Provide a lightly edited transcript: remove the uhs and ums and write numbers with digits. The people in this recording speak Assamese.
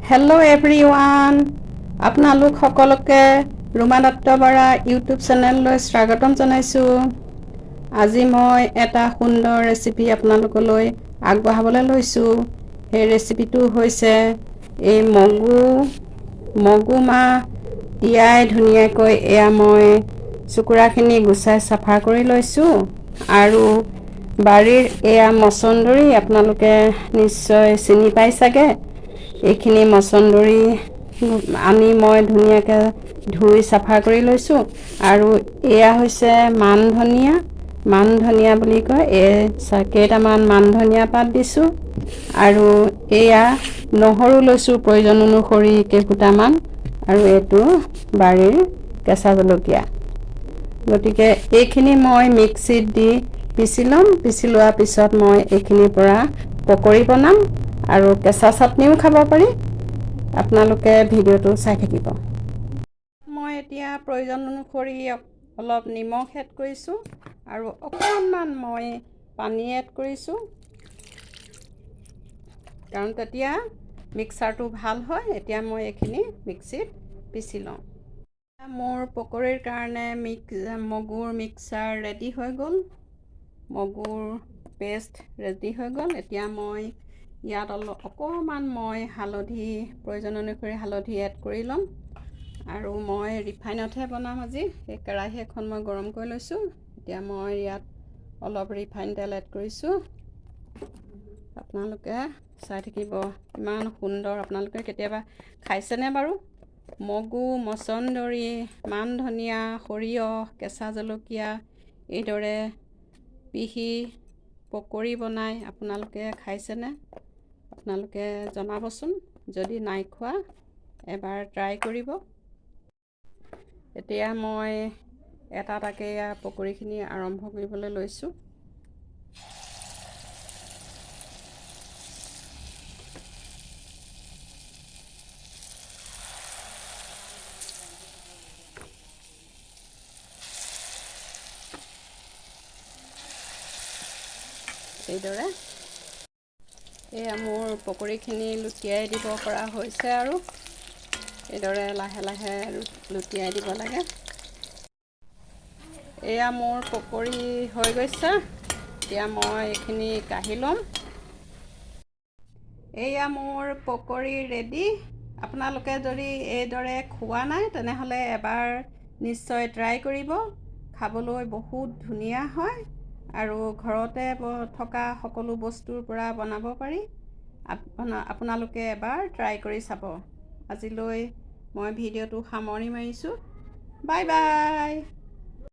হেল্ল' এভৰিৱান, আপোনালোক সকলোকে ৰুমা দত্ত বৰা ইউটিউব চেনেললৈ স্বাগতম জনাইছোঁ। আজি মই এটা সুন্দৰ ৰেচিপি আপোনালোকলৈ আগবঢ়াবলৈ লৈছোঁ। সেই ৰেচিপিটো হৈছে এই মগু মাহ তিয়াই ধুনীয়াকৈ এয়া মই চুকুৰাখিনি গুচাই চাফা কৰি লৈছোঁ। আৰু বাৰীৰ এয়া মচন্দৰী আপোনালোকে নিশ্চয় চিনি পাই চাগে। এইখিনি মচন্দৰী আনি মই ধুনীয়াকৈ ধুই চাফা কৰি লৈছোঁ। আৰু এয়া হৈছে মান ধনিয়া বুলি কয়। কেইটামান মান ধনিয়া পাত দিছোঁ। আৰু এয়া নহৰু লৈছোঁ প্ৰয়োজন অনুসৰি কেইফুটামান। আৰু এইটো বাৰীৰ কেঁচা জলকীয়া। গতিকে এইখিনি মই মিক্সিত দি পিচি ল'ম। পিচি লোৱাৰ পিছত মই এইখিনিৰ পৰা পকৰি বনাম আৰু কেঁচা চাটনিও খাব পাৰি। আপোনালোকে ভিডিঅ'টো চাই থাকিব। মই এতিয়া প্ৰয়োজন অনুসৰি অলপ নিমখ এড কৰিছোঁ আৰু অকণমান মই পানী এড কৰিছোঁ, কাৰণ তেতিয়া মিক্সাৰটো ভাল হয়। এতিয়া মই এইখিনি মিক্সিত পিচি লওঁ। মোৰ পকৰীৰ কাৰণে মগুৰ মিক্সাৰ ৰেডি হৈ গ'ল। মগুৰ পেষ্ট ৰেডি হৈ গ'ল। এতিয়া মই ইয়াত অকণমান মই হালধি প্ৰয়োজন অনুসৰি হালধি এড কৰি ল'ম। আৰু মই ৰিফাইনতহে বনাম আজি। এই কেৰাহী এখন মই গৰম কৰি লৈছোঁ। এতিয়া মই ইয়াত অলপ ৰিফাইন তেল এড কৰিছোঁ। আপোনালোকে চাই থাকিব, ইমান সুন্দৰ। আপোনালোকে কেতিয়াবা খাইছেনে বাৰু? মগু, মচন্দৰী, মান ধনিয়া, সৰিয়হ, কেঁচা জলকীয়া এইদৰে পিহি পকৰি বনাই আপোনালোকে খাইছেনে? আপোনালোকে জনাবচোন। যদি নাই খোৱা এবাৰ ট্ৰাই কৰিব। এতিয়া মই এটা এটাকৈ পকৰিখিনি আৰম্ভ কৰিবলৈ লৈছোঁ। এইদৰে এয়া মোৰ পকৰিখিনি লুটিয়াই দিব পৰা হৈছে। আৰু এইদৰে লাহে লাহে লুটিয়াই দিব লাগে। এয়া মোৰ পকৰি হৈ গৈছে। এতিয়া মই এইখিনি কাঢ়ি ল'ম। এয়া মোৰ পকৰি ৰেডি। আপোনালোকে যদি এইদৰে খোৱা নাই তেনেহ'লে এবাৰ নিশ্চয় ট্ৰাই কৰিব। খাবলৈ বহুত ধুনীয়া হয় আৰু ঘৰতে থকা সকলো বস্তুৰ পৰা বনাব পাৰি। আপোনালোকে এবাৰ ট্ৰাই কৰি চাব। আজিলৈ মই ভিডিঅ'টো সামৰণি মাৰিছোঁ। Bye bye.